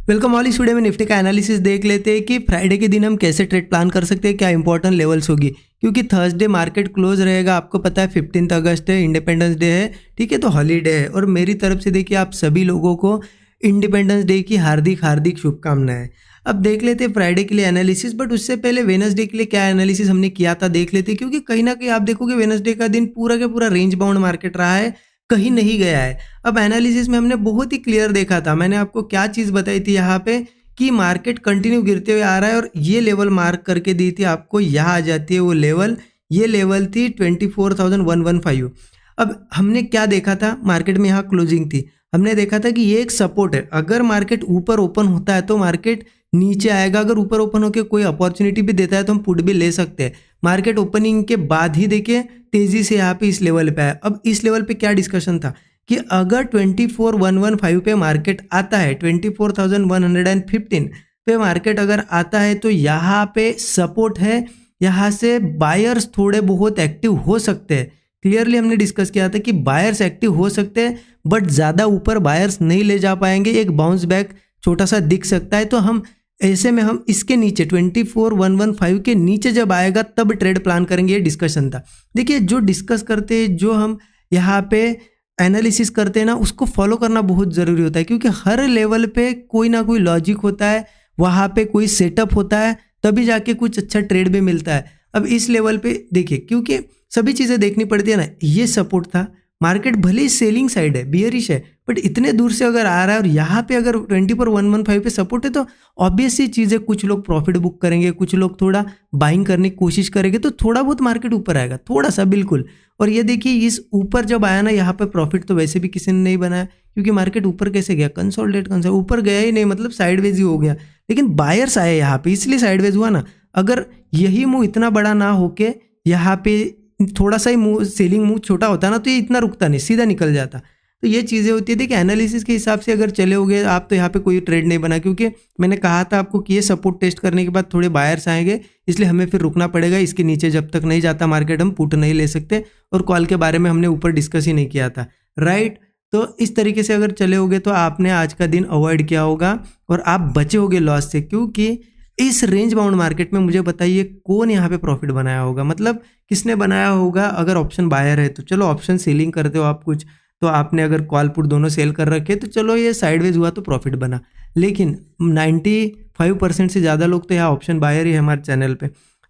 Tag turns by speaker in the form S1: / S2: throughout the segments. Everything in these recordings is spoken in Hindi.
S1: Welcome all. इस वीडियो में निफ्टी का एनालिसिस देख लेते हैं कि फ्राइडे के दिन हम कैसे ट्रेड प्लान कर सकते हैं, क्या इंपॉर्टेंट लेवल्स होगी। क्योंकि थर्सडे मार्केट क्लोज रहेगा, आपको पता है 15 अगस्त है, इंडिपेंडेंस डे है, ठीक है, तो हॉलीडे है। और मेरी तरफ से देखिए आप सभी लोगों को इंडिपेंडेंस डे की हार्दिक हार्दिक शुभकामनाएं। अब देख लेते हैं फ्राइडे के लिए एनालिसिस, बट उससे पहले वेडनेसडे के लिए क्या एनालिसिस हमने किया था देख लेते हैं। क्योंकि कहीं ना कहीं आप देखोगे वेडनेसडे का दिन पूरा का पूरा रेंज बाउंड मार्केट रहा है, कहीं नहीं गया है। अब एनालिसिस में हमने बहुत ही क्लियर देखा था, मैंने आपको क्या चीज़ बताई थी यहाँ पे कि मार्केट कंटिन्यू गिरते हुए आ रहा है और ये लेवल मार्क करके दी थी आपको, यहाँ आ जाती है वो लेवल, ये लेवल थी 24,115। अब हमने क्या देखा था, मार्केट में यहाँ क्लोजिंग थी, हमने देखा था कि ये एक सपोर्ट है। अगर मार्केट ऊपर ओपन होता है तो मार्केट नीचे आएगा, अगर ऊपर ओपन होकर कोई अपॉर्चुनिटी भी देता है तो हम पुट भी ले सकते हैं। मार्केट ओपनिंग के बाद ही देखिए तेजी से यहाँ पे इस लेवल पे आया। अब इस लेवल पे क्या डिस्कशन था कि अगर 24,115 पे मार्केट आता है, 24,115 पे मार्केट अगर आता है तो यहाँ पे सपोर्ट है, यहाँ से बायर्स थोड़े बहुत एक्टिव हो सकते हैं। क्लियरली हमने डिस्कस किया था कि बायर्स एक्टिव हो सकते हैं, बट ज़्यादा ऊपर बायर्स नहीं ले जा पाएंगे, एक बाउंस बैक छोटा सा दिख सकता है। तो हम ऐसे में हम इसके नीचे 24,115 के नीचे जब आएगा तब ट्रेड प्लान करेंगे, ये डिस्कशन था। देखिए जो डिस्कस करते हैं, जो हम यहाँ पे एनालिसिस करते हैं ना, उसको फॉलो करना बहुत ज़रूरी होता है। क्योंकि हर लेवल पे कोई ना कोई लॉजिक होता है, वहाँ पे कोई सेटअप होता है, तभी जाके कुछ अच्छा ट्रेड भी मिलता है। अब इस लेवल पे देखिए, क्योंकि सभी चीज़ें देखनी पड़ती है ना, ये सपोर्ट था, मार्केट भले ही सेलिंग साइड है, बियरिश है, बट इतने दूर से अगर आ रहा है और यहाँ पे अगर 24,115 पे सपोर्ट है तो ऑब्वियस सी चीज़ है, कुछ लोग प्रॉफिट बुक करेंगे, कुछ लोग थोड़ा बाइंग करने की कोशिश करेंगे, तो थोड़ा बहुत मार्केट ऊपर आएगा, थोड़ा सा बिल्कुल। और ये देखिए इस ऊपर जब आया ना, यहाँ पे प्रॉफिट तो वैसे भी किसी ने नहीं बनाया, क्योंकि मार्केट ऊपर कैसे गया, कंसोलिडेट ऊपर गया ही नहीं, मतलब साइडवेज ही हो गया। लेकिन बायर्स आए यहाँ पे, इसलिए साइडवेज हुआ ना। अगर यही मूव इतना बड़ा ना होके यहाँ पे थोड़ा सा ही मूव, सेलिंग मूव छोटा होता ना, तो ये इतना रुकता नहीं, सीधा निकल जाता। तो ये चीज़ें होती है। देखिए एनालिसिस के हिसाब से अगर चले होगे आप तो यहाँ पे कोई ट्रेड नहीं बना, क्योंकि मैंने कहा था आपको कि ये सपोर्ट टेस्ट करने के बाद थोड़े बायर्स आएंगे, इसलिए हमें फिर रुकना पड़ेगा। इसके नीचे जब तक नहीं जाता मार्केट हम पुट नहीं ले सकते, और कॉल के बारे में हमने ऊपर डिस्कस ही नहीं किया था, राइट। तो इस तरीके से अगर चले होगे तो आपने आज का दिन अवॉइड किया होगा और आप बचे होगे लॉस से। क्योंकि इस रेंज बाउंड मार्केट में मुझे बताइए कौन यहाँ पे प्रॉफिट बनाया होगा, मतलब किसने बनाया होगा। अगर ऑप्शन बायर है तो चलो ऑप्शन सेलिंग करते हो आप कुछ, तो आपने अगर कॉल पुट दोनों सेल कर रखे तो चलो ये साइडवेज हुआ तो प्रॉफिट बना। लेकिन 95% से ज़्यादा लोग तो यहाँ ऑप्शन बायर ही है हमारे चैनल पे।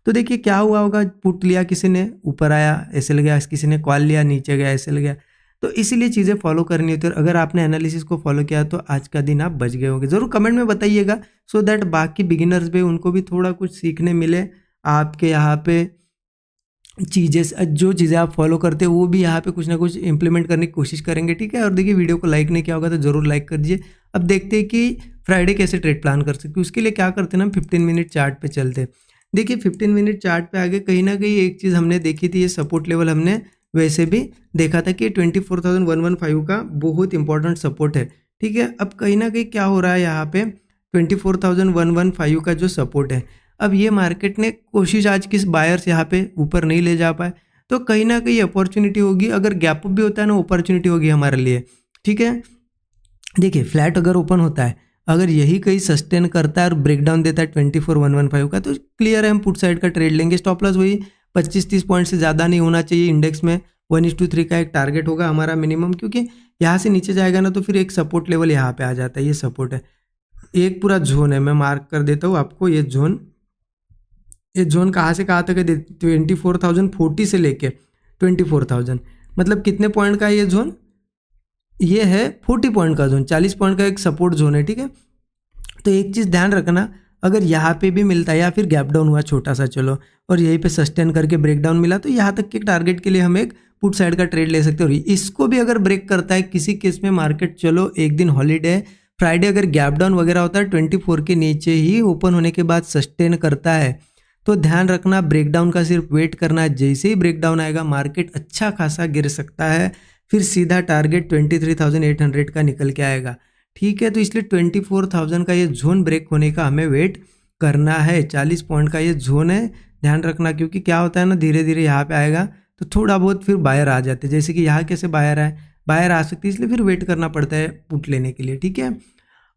S1: तो देखिए क्या हुआ होगा, पुट लिया किसी ने, ऊपर आया ऐसे लग गया, किसी ने कॉल लिया नीचे गया ऐसे लग गया। तो इसीलिए चीज़ें फॉलो करनी होती है। अगर आपने एनालिसिस को फॉलो किया तो आज का दिन आप बच गए होंगे। ज़रूर कमेंट में बताइएगा, सो दैट बाकी बिगिनर्स भी, उनको भी थोड़ा कुछ सीखने मिले। आपके यहाँ पे चीज़ें, जो चीज़ें आप फॉलो करते हो वो भी यहाँ पे कुछ ना कुछ इंप्लीमेंट करने की कोशिश करेंगे, ठीक है। और देखिए वीडियो को लाइक नहीं किया होगा तो ज़रूर लाइक कर दीजिए। अब देखते हैं कि फ्राइडे कैसे ट्रेड प्लान कर सकते हैं। उसके लिए क्या करते हैं ना, 15 मिनट चार्ट पे चलते हैं। देखिए 15 मिनट चार्ट पे आगे कहीं ना कहीं एक चीज़ हमने देखी थी, ये सपोर्ट लेवल हमने वैसे भी देखा था कि 24,115 का बहुत इंपॉर्टेंट सपोर्ट है, ठीक है। अब कहीं ना कहीं क्या हो रहा है, यहाँ पे 24,115 का जो सपोर्ट है, अब ये मार्केट ने कोशिश आज किस बायर्स यहाँ पे ऊपर नहीं ले जा पाए, तो कहीं ना कहीं अपॉर्चुनिटी होगी। अगर गैप अप भी होता है ना, अपॉर्चुनिटी होगी हमारे लिए, ठीक है। देखिए फ्लैट अगर ओपन होता है, अगर यही कहीं सस्टेन करता है और ब्रेकडाउन देता है 24,115 का, तो क्लियर है हम पुट साइड का ट्रेड लेंगे। स्टॉप लॉस वही 25-30 पॉइंट से ज़्यादा नहीं होना चाहिए। इंडेक्स में 1:3 का एक टारगेट होगा हमारा मिनिमम, क्योंकि यहाँ से नीचे जाएगा ना तो फिर एक सपोर्ट लेवल यहाँ पे आ जाता है। ये सपोर्ट है, एक पूरा जोन है, मैं मार्क कर देता हूँ आपको। ये जोन कहाँ से कहाँ तक है, 24,040 से लेके 24,000, मतलब कितने पॉइंट का है ये जोन, ये है 40 पॉइंट का जोन, 40 पॉइंट का एक सपोर्ट जोन है, ठीक है। तो एक चीज़ ध्यान रखना, अगर यहाँ पे भी मिलता है या फिर गैप डाउन हुआ छोटा सा चलो, और यहीं पे सस्टेन करके ब्रेक डाउन मिला, तो यहाँ तक के टारगेट के लिए हम एक पुट साइड का ट्रेड ले सकते हैं। और इसको भी अगर ब्रेक करता है किसी केस में मार्केट, चलो एक दिन हॉलीडे है, फ्राइडे अगर गैप डाउन वगैरह होता है 24 के नीचे ही ओपन होने के बाद सस्टेन करता है, तो ध्यान रखना ब्रेकडाउन का सिर्फ वेट करना है। जैसे ही ब्रेकडाउन आएगा मार्केट अच्छा खासा गिर सकता है, फिर सीधा टारगेट 23,800 का निकल के आएगा, ठीक है। तो इसलिए 24,000 का ये जोन ब्रेक होने का हमें वेट करना है। 40 पॉइंट का ये जोन है, ध्यान रखना। क्योंकि क्या होता है ना, धीरे धीरे यहाँ पे आएगा तो थोड़ा बहुत फिर बायर आ जाते हैं, जैसे कि यहाँ कैसे बायर आए, बायर आ सकती है, इसलिए फिर वेट करना पड़ता है पुट लेने के लिए, ठीक है।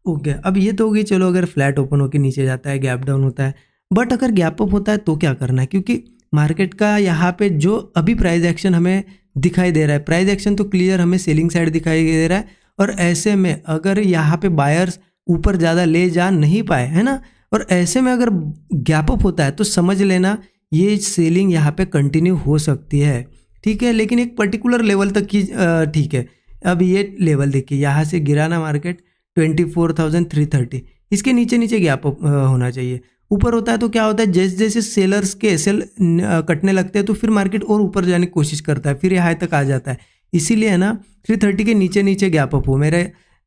S1: ओके, अब ये तो होगी चलो अगर फ्लैट ओपन होकर नीचे जाता है, गैप डाउन होता है, बट अगर गैप अप होता है तो क्या करना है? क्योंकि मार्केट का यहाँ पे जो अभी प्राइस एक्शन हमें दिखाई दे रहा है, प्राइस एक्शन तो क्लियर हमें सेलिंग साइड दिखाई दे रहा है, और ऐसे में अगर यहाँ पे बायर्स ऊपर ज़्यादा ले जा नहीं पाए, है ना, और ऐसे में अगर गैप अप होता है तो समझ लेना ये सेलिंग यहाँ पे कंटिन्यू हो सकती है, ठीक है, लेकिन एक पर्टिकुलर लेवल तक की, ठीक है। अब ये लेवल देखिए, यहाँ से गिरा ना मार्केट 24,330, इसके नीचे नीचे गैप अप होना चाहिए। ऊपर होता है तो क्या होता है, जैसे जैसे सेलर्स के सेल कटने लगते हैं तो फिर मार्केट और ऊपर जाने की कोशिश करता है, फिर ये हाई तक आ जाता है। इसीलिए है ना 330 के नीचे नीचे गैप अप हो, मेरे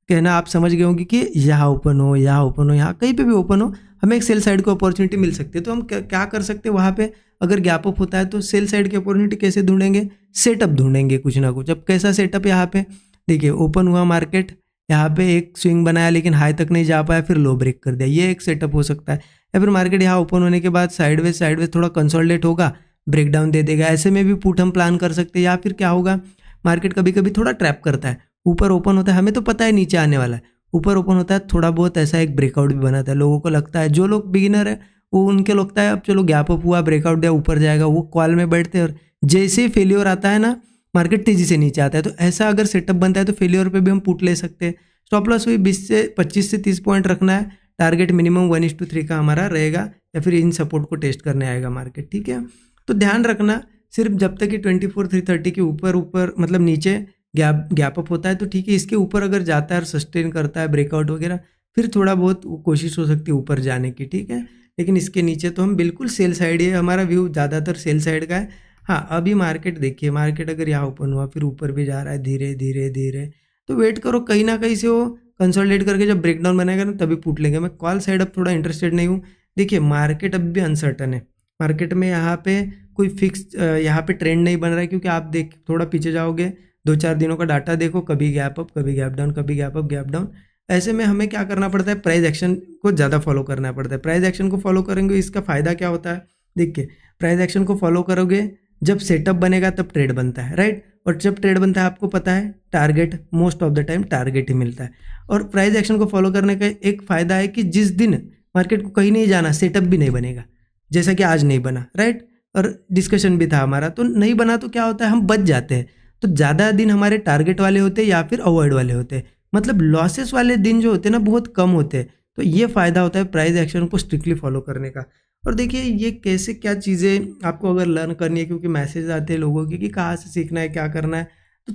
S1: कहना आप समझ गए होंगे कि यहाँ ओपन हो, यहाँ ओपन हो, यहाँ कहीं पे भी ओपन हो, हमें एक सेल साइड को अपॉर्चुनिटी मिल सकती है। तो हम क्या कर सकते हैं वहाँ पे, अगर गैप अप होता है तो सेल साइड की अपॉर्चुनिटी कैसे ढूंढेंगे? सेटअप ढूंढेंगे कुछ ना कुछ। अब कैसा सेटअप? यहाँ पे देखिए, ओपन हुआ मार्केट, यहाँ पे एक स्विंग बनाया लेकिन हाई तक नहीं जा पाया, फिर लो ब्रेक कर दिया, ये एक सेटअप हो सकता है। या फिर मार्केट यहाँ ओपन होने के बाद साइडवेज थोड़ा कंसोलिडेट होगा, ब्रेकडाउन दे देगा, ऐसे में भी पुट हम प्लान कर सकते हैं। या फिर क्या होगा, मार्केट कभी कभी थोड़ा ट्रैप करता है, ऊपर ओपन होता है, हमें तो पता है नीचे आने वाला है, ऊपर ओपन होता है, थोड़ा बहुत ऐसा एक ब्रेकआउट भी बनाता है। लोगों को लगता है, जो लोग बिगिनर है वो उनके लगता है अब चलो गैप अप हुआ, ब्रेकआउट दिया, ऊपर जाएगा, वो कॉल में बैठते हैं, और जैसे ही फेलियर आता है ना, मार्केट तेजी से नीचे आता है। तो ऐसा अगर सेटअप बनता है तो फेलियर पे भी हम पुट ले सकते हैं। स्टॉप लॉस वही 25 से 30 पॉइंट रखना है, टारगेट मिनिमम 1:3 का हमारा रहेगा, या फिर इन सपोर्ट को टेस्ट करने आएगा मार्केट, ठीक है। तो ध्यान रखना, सिर्फ जब तक कि 24,330 के ऊपर मतलब नीचे गैप अप होता है तो ठीक है, इसके ऊपर अगर जाता है और सस्टेन करता है ब्रेकआउट वगैरह, फिर थोड़ा बहुत कोशिश हो सकती है ऊपर जाने की, ठीक है। लेकिन इसके नीचे तो हम बिल्कुल सेल साइड ही, हमारा व्यू ज़्यादातर सेल साइड का है। हाँ, अभी मार्केट देखिए, मार्केट अगर यहाँ ओपन हुआ फिर ऊपर भी जा रहा है धीरे धीरे धीरे, तो वेट करो कहीं ना कहीं से वो कंसोलिडेट करके जब ब्रेकडाउन बनाएगा ना तभी पुट लेंगे। मैं कॉल साइड अब थोड़ा इंटरेस्टेड नहीं हूँ। देखिए मार्केट अभी भी अनसर्टन है, मार्केट में यहाँ पे कोई फिक्स यहाँ पे ट्रेंड नहीं बन रहा है, क्योंकि आप देख थोड़ा पीछे जाओगे, 2-4 दिनों का डाटा देखो, कभी गैप अप, कभी गैप डाउन, कभी गैप अप, गैप डाउन। ऐसे में हमें क्या करना पड़ता है, प्राइस एक्शन को ज़्यादा फॉलो करना पड़ता है। प्राइस एक्शन को फॉलो करेंगे, इसका फ़ायदा क्या होता है, देखिए प्राइस एक्शन को फॉलो करोगे, जब सेटअप बनेगा तब ट्रेड बनता है, राइट। और जब ट्रेड बनता है आपको पता है target, most of the time target ही मिलता है। और प्राइस एक्शन को फॉलो करने का एक फ़ायदा है कि जिस दिन मार्केट को कहीं नहीं जाना, सेटअप भी नहीं बनेगा, जैसा कि आज नहीं बना, राइट। और डिस्कशन भी था हमारा, तो नहीं बना तो क्या होता है, हम बच जाते हैं। तो ज़्यादा दिन हमारे टारगेट वाले होते हैं या फिर अवॉइड वाले होते हैं, मतलब लॉसेस वाले दिन जो होते हैं ना बहुत कम होते हैं। तो ये फ़ायदा होता है प्राइस एक्शन को स्ट्रिक्टली फॉलो करने का। और देखिए ये कैसे क्या चीज़ें आपको अगर लर्न करनी है, क्योंकि मैसेज आते हैं लोगों के कि कहाँ से सीखना है, क्या करना है,